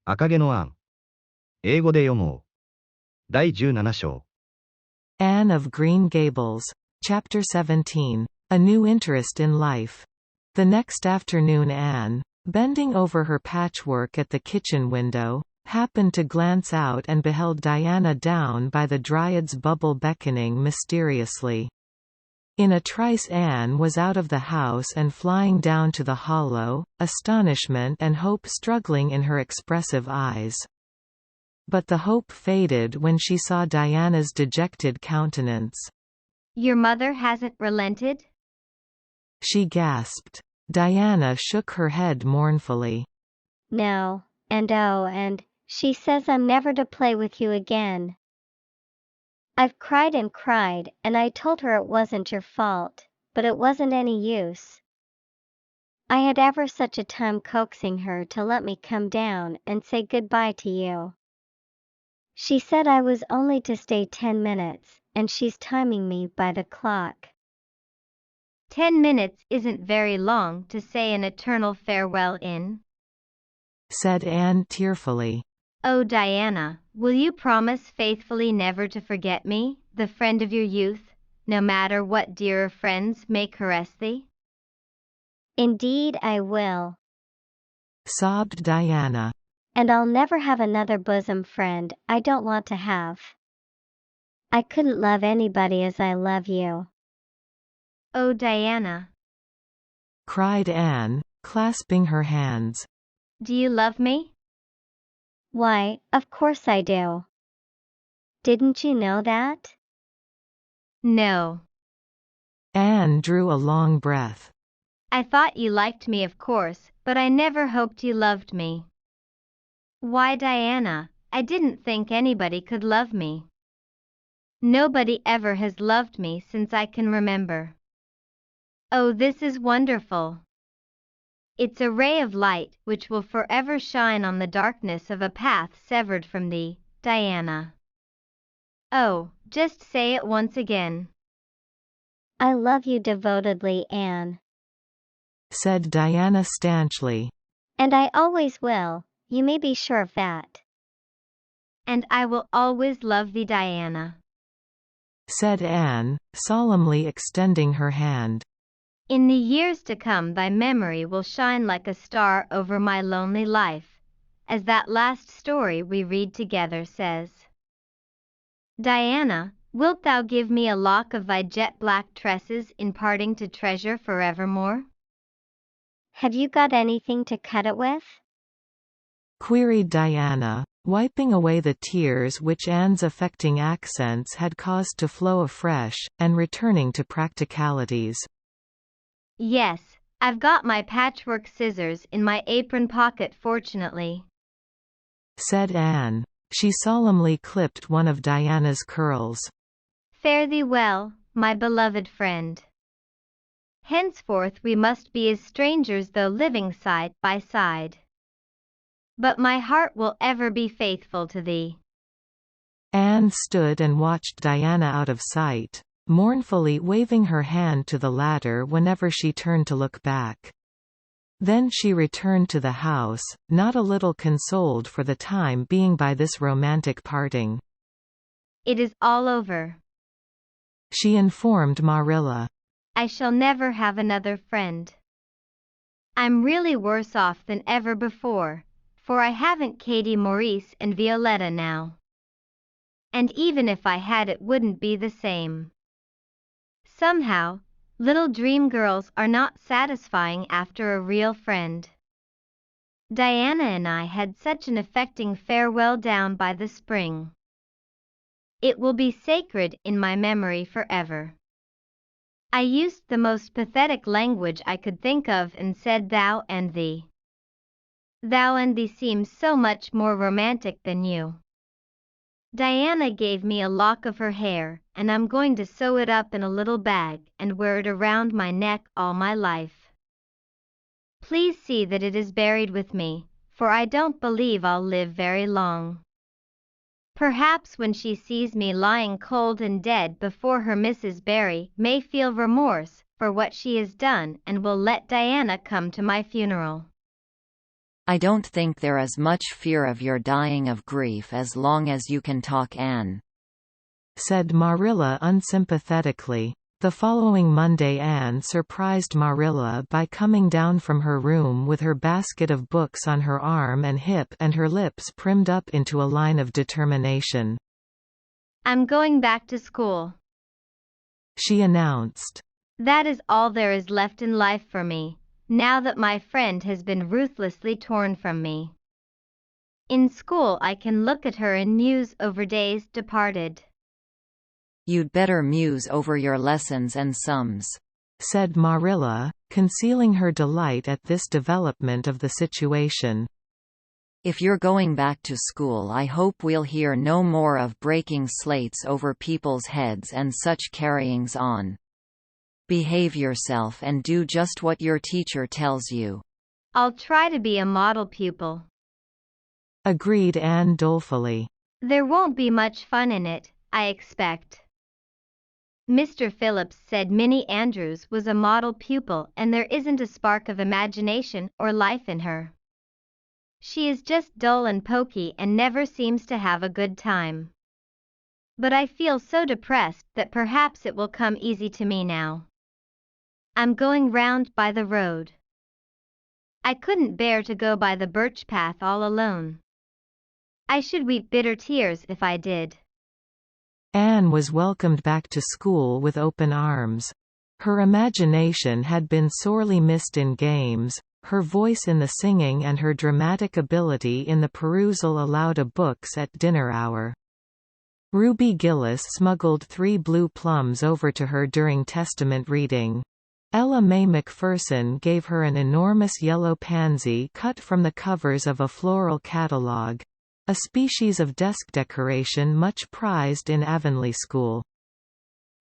赤毛のアン。英語で読もう。第17章。Anne of Green Gables. Chapter 17. A New Interest in Life. The next afternoon Anne, bending over her patchwork at the kitchen window, happened to glance out and beheld Diana down by the Dryad's bubble beckoning mysteriously. In a trice Anne was out of the house and flying down to the hollow, astonishment and hope struggling in her expressive eyes. But the hope faded when she saw Diana's dejected countenance. "Your mother hasn't relented?" she gasped. Diana shook her head mournfully. "No, and she says I'm never to play with you again. I've cried and cried, and I told her it wasn't your fault, but it wasn't any use. I had ever such a time coaxing her to let me come down and say goodbye to you. She said I was only to stay 10 minutes, and she's timing me by the clock." 10 minutes isn't very long to say an eternal farewell in, said Anne tearfully. "Oh Diana, will you promise faithfully never to forget me, the friend of your youth, no matter what dearer friends may caress thee?" "Indeed I will," sobbed Diana. "and I'll never have another bosom friend I don't want to have. I couldn't love anybody as I love you." "Oh Diana," cried Anne, clasping her hands. "do you love me?" "Why, of course I do. Didn't you know that?" "No. Anne drew a long breath. I thought you liked me of course, but I never hoped you loved me." "Why Diana, I didn't think anybody could love me. Nobody ever has loved me since I can remember. Oh, this is wonderful. It's a ray of light which will forever shine on the darkness of a path severed from thee, Diana. Oh, just say it once again." "I love you devotedly, Anne," said Diana stanchly. "and I always will, you may be sure of that." "And I will always love thee, Diana," said Anne, solemnly extending her hand. "In the years to come thy memory will shine like a star over my lonely life, as that last story we read together says. Diana, wilt thou give me a lock of thy jet-black tresses in parting to treasure forevermore?" "Have you got anything to cut it with?" queried Diana, wiping away the tears which Anne's affecting accents had caused to flow afresh, and returning to practicalities. "Yes, I've got my patchwork scissors in my apron pocket fortunately," said Anne. She solemnly clipped one of Diana's curls. "Fare thee well, my beloved friend. Henceforth we must be as strangers though living side by side. But my heart will ever be faithful to thee." Anne stood and watched Diana out of sight, mournfully waving her hand to the latter whenever she turned to look back. Then she returned to the house, not a little consoled for the time being by this romantic parting. "It is all over," she informed Marilla. "I shall never have another friend. I'm really worse off than ever before, for I haven't Katie Maurice and Violetta now. And even if I had it wouldn't be the same. Somehow, little dream girls are not satisfying after a real friend. Diana and I had such an affecting farewell down by the spring. It will be sacred in my memory forever. I used the most pathetic language I could think of and said thou and thee. Thou and thee seems so much more romantic than you. Diana gave me a lock of her hair, and I'm going to sew it up in a little bag and wear it around my neck all my life. Please see that it is buried with me, for I don't believe I'll live very long. Perhaps when she sees me lying cold and dead before her Mrs. Barry may feel remorse for what she has done and will let Diana come to my funeral." I don't think there is much fear of your dying of grief as long as you can talk, Anne," said Marilla unsympathetically. The following Monday Anne surprised Marilla by coming down from her room with her basket of books on her arm and hip and her lips primmed up into a line of determination. "I'm going back to school," she announced. "That is all there is left in life for me, now that my friend has been ruthlessly torn from me. In school I can look at her and muse over days departed." "You'd better muse over your lessons and sums," said Marilla, concealing her delight at this development of the situation. "If you're going back to school, I hope we'll hear no more of breaking slates over people's heads and such carryings on. Behave yourself and do just what your teacher tells you." "I'll try to be a model pupil," agreed Anne dolefully. "There won't be much fun in it, I expect." Mr. Phillips said Minnie Andrews was a model pupil and there isn't a spark of imagination or life in her. She is just dull and poky and never seems to have a good time. But I feel so depressed that perhaps it will come easy to me now. I'm going round by the road. I couldn't bear to go by the birch path all alone. I should weep bitter tears if I did. Anne was welcomed back to school with open arms. Her imagination had been sorely missed in games, her voice in the singing and her dramatic ability in the perusal aloud of books at dinner hour. Ruby Gillis smuggled 3 blue plums over to her during Testament reading. Ella Mae Macpherson gave her an enormous yellow pansy cut from the covers of a floral catalogue, a species of desk decoration much prized in Avonlea School.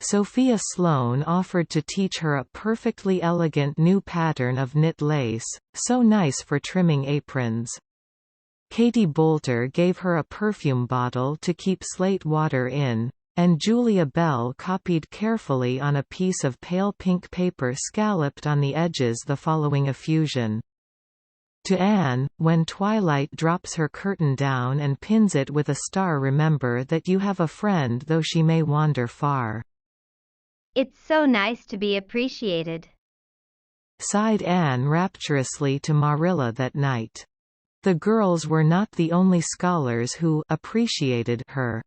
Sophia Sloane offered to teach her a perfectly elegant new pattern of knit lace, so nice for trimming aprons. Katie Boulter gave her a perfume bottle to keep slate water in, and Julia Bell copied carefully on a piece of pale pink paper scalloped on the edges the following effusion. To Anne, when twilight drops her curtain down and pins it with a star, remember that you have a friend though she may wander far. It's so nice to be appreciated, sighed Anne rapturously to Marilla that night. The girls were not the only scholars who appreciated her.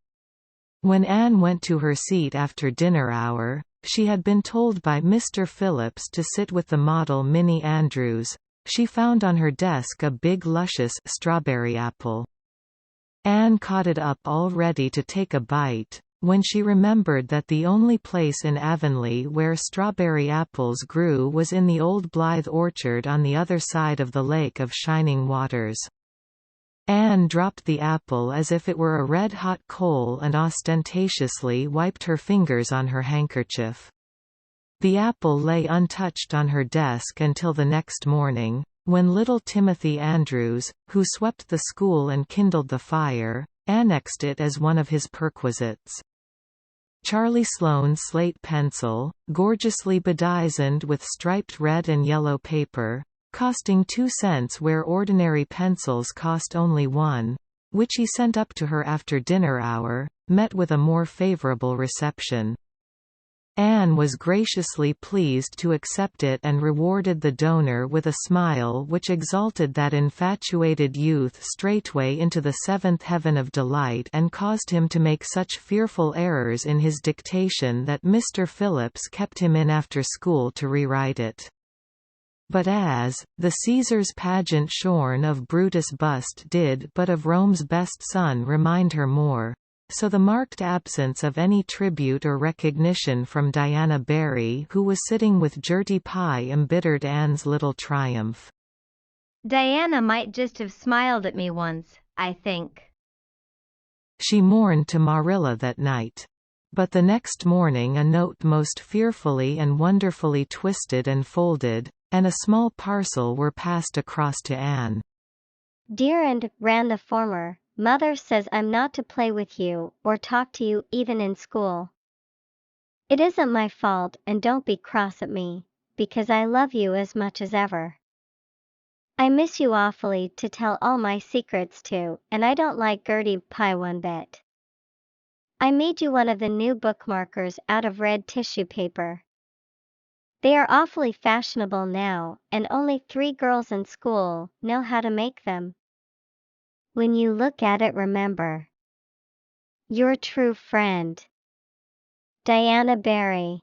When Anne went to her seat after dinner hour, she had been told by Mr. Phillips to sit with the model Minnie Andrews. She found on her desk a big luscious strawberry apple. Anne caught it up all ready to take a bite, when she remembered that the only place in Avonlea where strawberry apples grew was in the old Blythe orchard on the other side of the Lake of Shining Waters. Anne dropped the apple as if it were a red-hot coal and ostentatiously wiped her fingers on her handkerchief. The apple lay untouched on her desk until the next morning, when little Timothy Andrews, who swept the school and kindled the fire, annexed it as one of his perquisites. Charlie Sloane's slate pencil, gorgeously bedizened with striped red and yellow paper, costing 2 cents where ordinary pencils cost only 1, which he sent up to her after dinner hour, met with a more favorable reception. Anne was graciously pleased to accept it and rewarded the donor with a smile which exalted that infatuated youth straightway into the 7th heaven of delight and caused him to make such fearful errors in his dictation that Mr. Phillips kept him in after school to rewrite it. But as the Caesar's pageant shorn of Brutus bust did but of Rome's best son remind her more, so the marked absence of any tribute or recognition from Diana Barry, who was sitting with Gertie Pye, embittered Anne's little triumph. Diana might just have smiled at me once, I think, she mourned to Marilla that night. But the next morning a note most fearfully and wonderfully twisted and folded, and a small parcel were passed across to Anne. Dear and, ran the former, Mother says I'm not to play with you or talk to you even in school. It isn't my fault and don't be cross at me, because I love you as much as ever. I miss you awfully to tell all my secrets to, and I don't like Gertie pie one bit. I made you one of the new bookmarkers out of red tissue paper. They are awfully fashionable now, and only 3 girls in school know how to make them. When you look at it, remember. Your true friend, Diana Barry.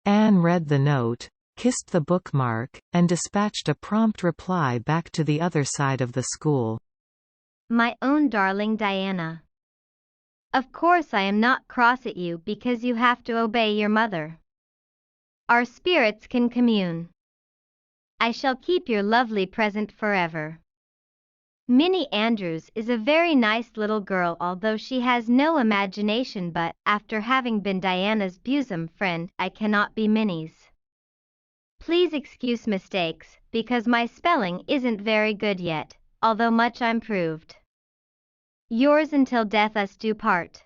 Anne read the note, kissed the bookmark, and dispatched a prompt reply back to the other side of the school. My own darling Diana. Of course I am not cross at you because you have to obey your mother. Our spirits can commune. I shall keep your lovely present forever. Minnie Andrews is a very nice little girl, although she has no imagination, but after having been Diana's bosom friend, I cannot be Minnie's. Please excuse mistakes, because my spelling isn't very good yet, although much improved. Yours until death us do part.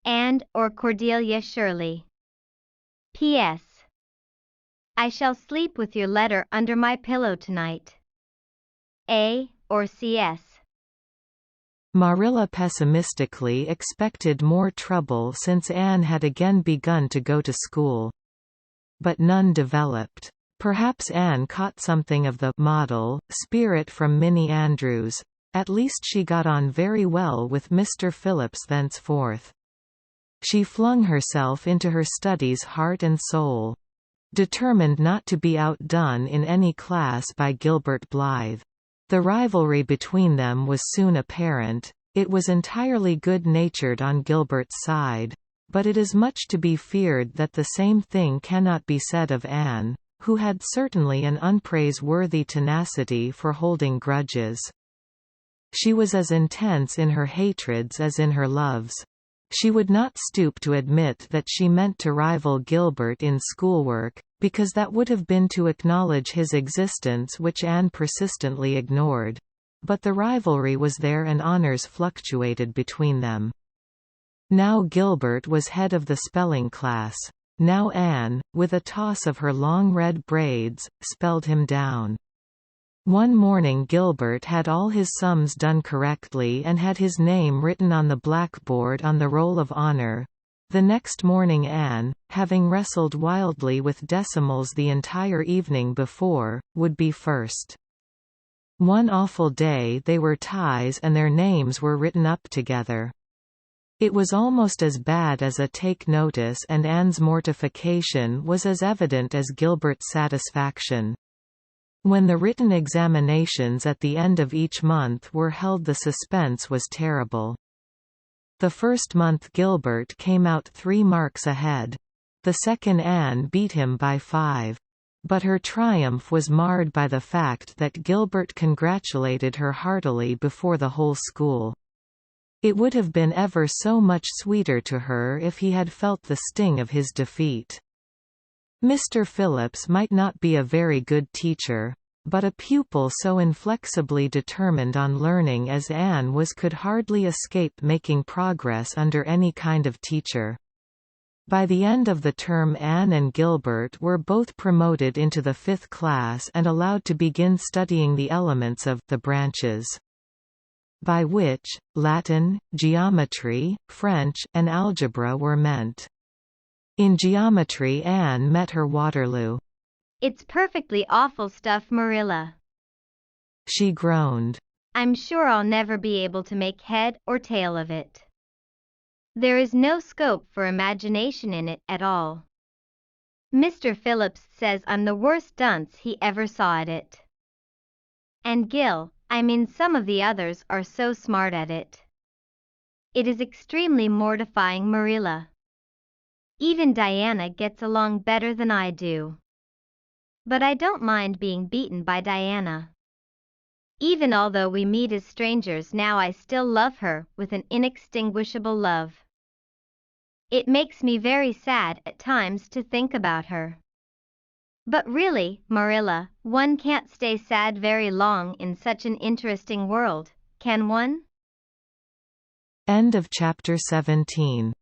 And or Cordelia Shirley. P.S. I shall sleep with your letter under my pillow tonight. A. or C.S. Marilla pessimistically expected more trouble since Anne had again begun to go to school. But none developed. Perhaps Anne caught something of the model spirit from Minnie Andrews. At least she got on very well with Mr. Phillips thenceforth. She flung herself into her studies heart and soul, determined not to be outdone in any class by Gilbert Blythe. The rivalry between them was soon apparent. It was entirely good-natured on Gilbert's side, but it is much to be feared that the same thing cannot be said of Anne, who had certainly an unpraiseworthy tenacity for holding grudges. She was as intense in her hatreds as in her loves. She would not stoop to admit that she meant to rival Gilbert in schoolwork, because that would have been to acknowledge his existence, which Anne persistently ignored. But the rivalry was there and honors fluctuated between them. Now Gilbert was head of the spelling class. Now Anne, with a toss of her long red braids, spelled him down. One morning Gilbert had all his sums done correctly and had his name written on the blackboard on the roll of honor. The next morning Anne, having wrestled wildly with decimals the entire evening before, would be first. One awful day they were ties and their names were written up together. It was almost as bad as a take notice, and Anne's mortification was as evident as Gilbert's satisfaction. When the written examinations at the end of each month were held, the suspense was terrible. The first month Gilbert came out 3 marks ahead. The second Anne beat him by 5. But her triumph was marred by the fact that Gilbert congratulated her heartily before the whole school. It would have been ever so much sweeter to her if he had felt the sting of his defeat. Mr. Phillips might not be a very good teacher, but a pupil so inflexibly determined on learning as Anne was could hardly escape making progress under any kind of teacher. By the end of the term Anne and Gilbert were both promoted into the 5th class and allowed to begin studying the elements of the branches, by which Latin, geometry, French, and algebra were meant. In geometry Anne met her Waterloo. It's perfectly awful stuff, Marilla. She groaned. I'm sure I'll never be able to make head or tail of it. There is no scope for imagination in it at all. Mr. Phillips says I'm the worst dunce he ever saw at it. And Gil, I mean some of the others, are so smart at it. It is extremely mortifying, Marilla. Even Diana gets along better than I do. But I don't mind being beaten by Diana. Even although we meet as strangers now, I still love her with an inextinguishable love. It makes me very sad at times to think about her. But really, Marilla, one can't stay sad very long in such an interesting world, can one? End of chapter 17.